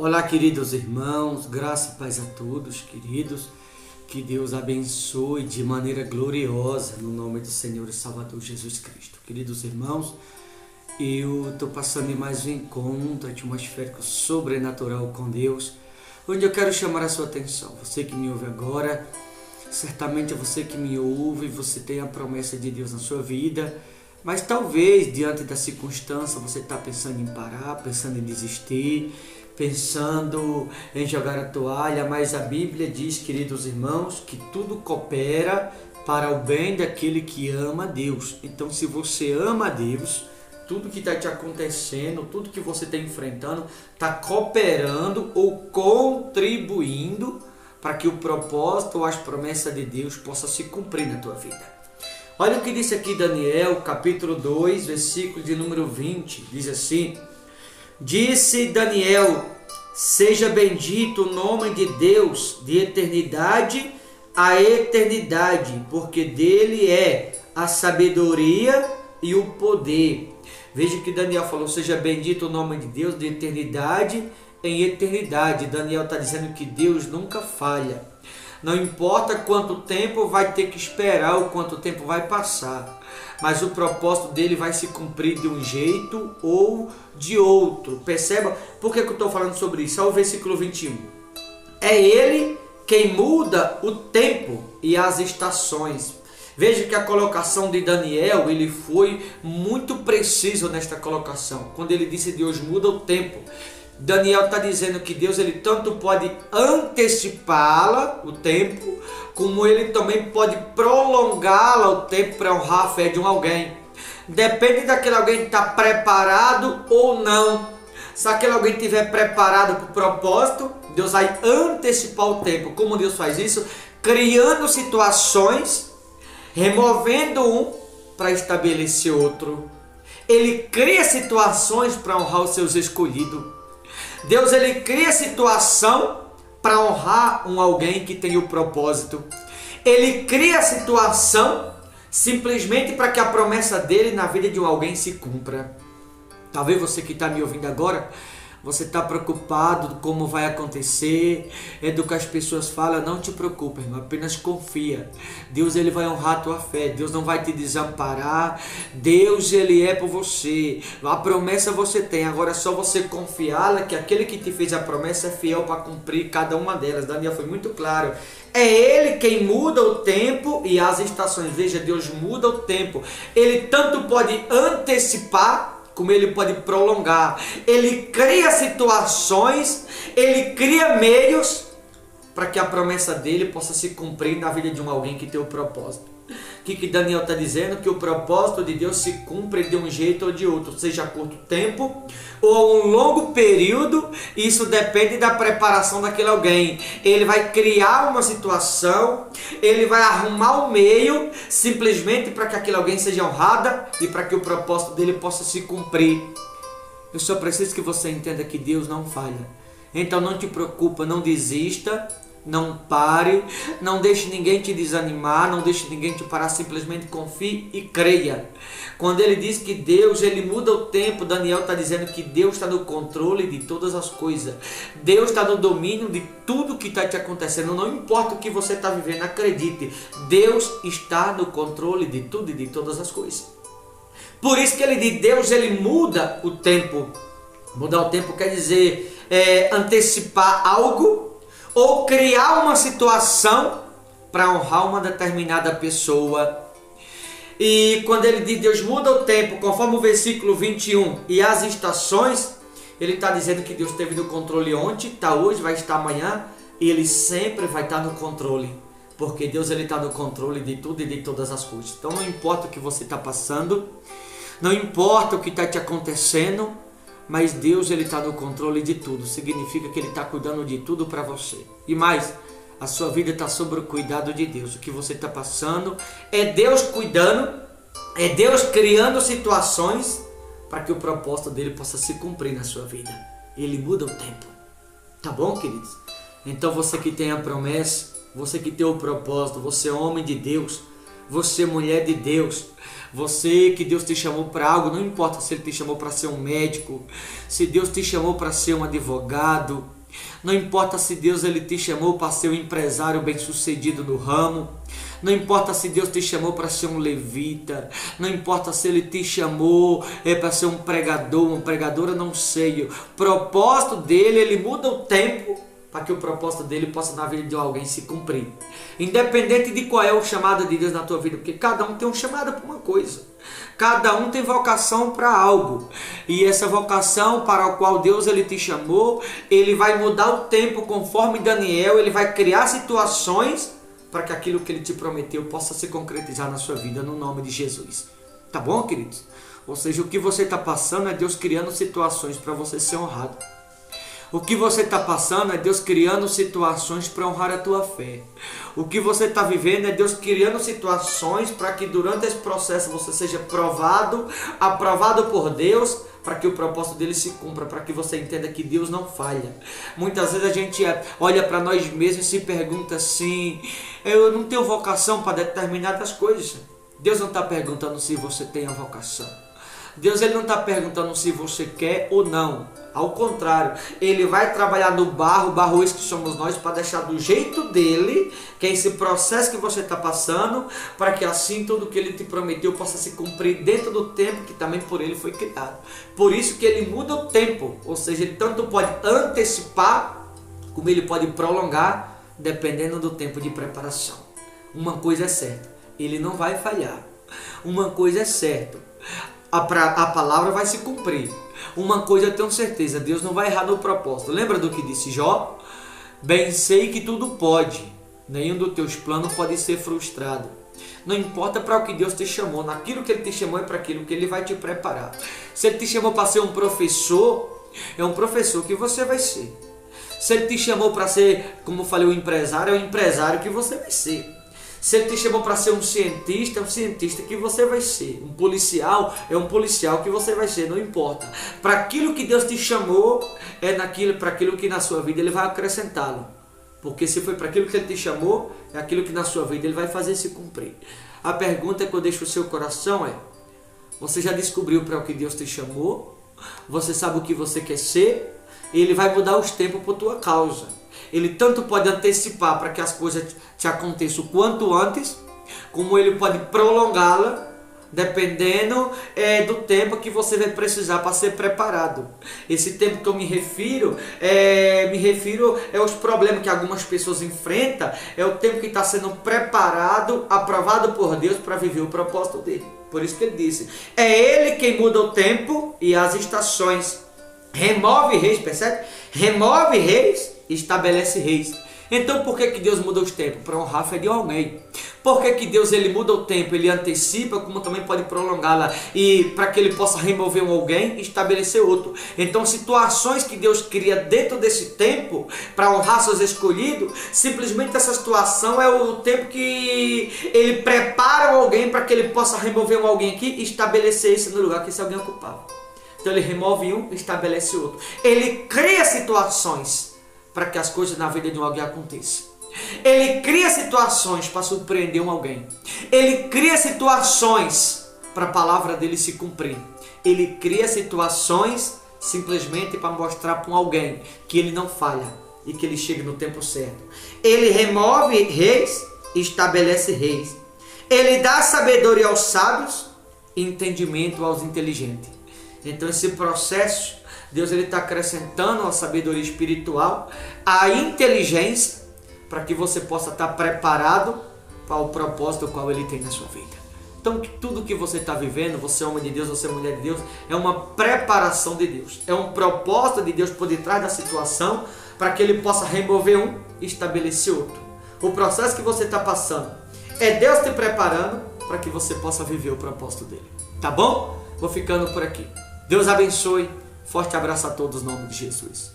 Olá, queridos irmãos, graça e paz a todos, queridos. Que Deus abençoe de maneira gloriosa no nome do Senhor e Salvador Jesus Cristo. Queridos irmãos, eu estou passando em mais um encontro atmosférico sobrenatural com Deus, onde eu quero chamar a sua atenção. Você que me ouve agora, certamente é você que me ouve, você tem a promessa de Deus na sua vida, mas talvez diante da circunstância você está pensando em parar, pensando em desistir, pensando em jogar a toalha, mas a Bíblia diz, queridos irmãos, que tudo coopera para o bem daquele que ama a Deus. Então, se você ama a Deus, tudo que está te acontecendo, tudo que você está enfrentando, está cooperando ou contribuindo para que o propósito ou as promessas de Deus possa se cumprir na tua vida. Olha o que disse aqui Daniel, capítulo 2, versículo de número 20, diz assim: Disse Daniel, seja bendito o nome de Deus de eternidade a eternidade, porque dele é a sabedoria e o poder. Veja que Daniel falou, seja bendito o nome de Deus de eternidade em eternidade. Daniel está dizendo que Deus nunca falha. Não importa quanto tempo vai ter que esperar ou quanto tempo vai passar, mas o propósito dele vai se cumprir de um jeito ou de outro. Perceba por que eu estou falando sobre isso? Olha o versículo 21. É ele quem muda o tempo e as estações. Veja que a colocação de Daniel, ele foi muito preciso nesta colocação. Quando ele disse Deus muda o tempo, Daniel está dizendo que Deus ele tanto pode antecipá-la, o tempo, como ele também pode prolongá-la o tempo para honrar a fé de um alguém. Depende daquele alguém estar preparado ou não. Se aquele alguém estiver preparado para o propósito, Deus vai antecipar o tempo. Como Deus faz isso? Criando situações, removendo um para estabelecer outro. Ele cria situações para honrar os seus escolhidos. Deus ele cria situação para honrar um alguém que tem o propósito. Ele cria a situação simplesmente para que a promessa dele na vida de um alguém se cumpra. Talvez você que está me ouvindo agora, você está preocupado com como vai acontecer, do que as pessoas falam. Não te preocupe, irmão, apenas confia. Deus ele vai honrar a tua fé, Deus não vai te desamparar, Deus ele é por você, a promessa você tem, agora é só você confiá-la, que aquele que te fez a promessa é fiel para cumprir cada uma delas. Daniel foi muito claro. É ele quem muda o tempo e as estações. Veja, Deus muda o tempo. Ele tanto pode antecipar, como ele pode prolongar. Ele cria situações, ele cria meios para que a promessa dele possa se cumprir na vida de um alguém que tem o propósito. O que Daniel está dizendo? Que o propósito de Deus se cumpre de um jeito ou de outro, seja a curto tempo ou a um longo período. Isso depende da preparação daquele alguém. Ele vai criar uma situação, ele vai arrumar um meio simplesmente para que aquele alguém seja honrado e para que o propósito dele possa se cumprir. Eu só preciso que você entenda que Deus não falha. Então não te preocupa, não desista, não pare, não deixe ninguém te desanimar, não deixe ninguém te parar, simplesmente confie e creia. Quando ele diz que Deus ele muda o tempo, Daniel está dizendo que Deus está no controle de todas as coisas. Deus está no domínio de tudo que está te acontecendo. Não importa o que você está vivendo, acredite, Deus está no controle de tudo e de todas as coisas. Por isso que ele diz, Deus ele muda o tempo. Mudar o tempo quer dizer antecipar algo, ou criar uma situação para honrar uma determinada pessoa. E quando ele diz Deus muda o tempo, conforme o versículo 21, e as estações, ele está dizendo que Deus esteve no controle ontem, está hoje, vai estar amanhã, e ele sempre vai estar no controle, porque Deus ele está no controle de tudo e de todas as coisas. Então não importa o que você está passando, não importa o que está te acontecendo, mas Deus ele está no controle de tudo. Significa que ele está cuidando de tudo para você. E mais, a sua vida está sob o cuidado de Deus. O que você está passando é Deus cuidando, é Deus criando situações para que o propósito dele possa se cumprir na sua vida. Ele muda o tempo. Tá bom, queridos? Então você que tem a promessa, você que tem o propósito, você é homem de Deus, você mulher de Deus, você que Deus te chamou para algo, não importa se Ele te chamou para ser um médico, se Deus te chamou para ser um advogado, não importa se Deus ele te chamou para ser um empresário bem-sucedido no ramo, não importa se Deus te chamou para ser um levita, não importa se Ele te chamou para ser um pregador, uma pregadora, não sei. O propósito dele, Ele muda o tempo para que o propósito dele possa na vida de alguém se cumprir. Independente de qual é o chamado de Deus na tua vida, porque cada um tem um chamado para uma coisa. Cada um tem vocação para algo. E essa vocação para a qual Deus ele te chamou, Ele vai mudar o tempo conforme Daniel, Ele vai criar situações para que aquilo que Ele te prometeu possa se concretizar na sua vida, no nome de Jesus. Tá bom, queridos? Ou seja, o que você está passando é Deus criando situações para você ser honrado. O que você está passando é Deus criando situações para honrar a tua fé. O que você está vivendo é Deus criando situações para que durante esse processo você seja provado, aprovado por Deus, para que o propósito dele se cumpra, para que você entenda que Deus não falha. Muitas vezes a gente olha para nós mesmos e se pergunta assim, eu não tenho vocação para determinadas coisas. Deus não está perguntando se você tem a vocação. Deus ele não está perguntando se você quer ou não. Ao contrário, Ele vai trabalhar no barro esse que somos nós, para deixar do jeito dele, que é esse processo que você está passando, para que assim tudo que Ele te prometeu possa se cumprir dentro do tempo que também por Ele foi criado. Por isso que Ele muda o tempo, ou seja, Ele tanto pode antecipar, como Ele pode prolongar, dependendo do tempo de preparação. Uma coisa é certa, Ele não vai falhar. Uma coisa é certa, a palavra vai se cumprir. Uma coisa eu tenho certeza, Deus não vai errar no propósito. Lembra do que disse Jó? Bem sei que tudo pode, nenhum dos teus planos pode ser frustrado. Não importa para o que Deus te chamou, naquilo que Ele te chamou é para aquilo que Ele vai te preparar. Se Ele te chamou para ser um professor, é um professor que você vai ser. Se Ele te chamou para ser, como eu falei, um empresário, é um empresário que você vai ser. Se Ele te chamou para ser um cientista, é um cientista que você vai ser. Um policial, é um policial que você vai ser, não importa. Para aquilo que Deus te chamou, é para aquilo que na sua vida Ele vai acrescentá-lo. Porque se foi para aquilo que Ele te chamou, é aquilo que na sua vida Ele vai fazer se cumprir. A pergunta que eu deixo no seu coração é, você já descobriu para o que Deus te chamou? Você sabe o que você quer ser? Ele vai mudar os tempos por tua causa. Ele tanto pode antecipar para que as coisas te aconteçam o quanto antes, como Ele pode prolongá-la, dependendo do tempo que você vai precisar para ser preparado. Esse tempo que eu me refiro aos problemas que algumas pessoas enfrentam, é o tempo que está sendo preparado, aprovado por Deus para viver o propósito dele. Por isso que Ele disse, é Ele quem muda o tempo e as estações. Remove reis, percebe? Remove reis, estabelece reis. Então por que Deus muda os tempos? Para honrar a fé de alguém. Por que Deus ele muda o tempo? Ele antecipa, como também pode prolongá-la. E para que Ele possa remover um alguém e estabelecer outro. Então situações que Deus cria dentro desse tempo, para honrar seus escolhidos, simplesmente essa situação é o tempo que Ele prepara alguém para que Ele possa remover um alguém aqui e estabelecer esse no lugar que esse alguém ocupava. Então Ele remove um e estabelece outro. Ele cria situações para que as coisas na vida de um alguém aconteçam. Ele cria situações para surpreender um alguém. Ele cria situações para a palavra dele se cumprir. Ele cria situações simplesmente para mostrar para um alguém que ele não falha e que ele chega no tempo certo. Ele remove reis e estabelece reis. Ele dá sabedoria aos sábios e entendimento aos inteligentes. Então esse processo, Deus está acrescentando a sabedoria espiritual, a inteligência, para que você possa estar preparado para o propósito qual Ele tem na sua vida. Então tudo que você está vivendo, você é homem de Deus, você é mulher de Deus, é uma preparação de Deus. É um propósito de Deus por detrás da situação, para que Ele possa remover um e estabelecer outro. O processo que você está passando é Deus te preparando para que você possa viver o propósito dele. Tá bom? Vou ficando por aqui. Deus abençoe. Forte abraço a todos, em nome de Jesus.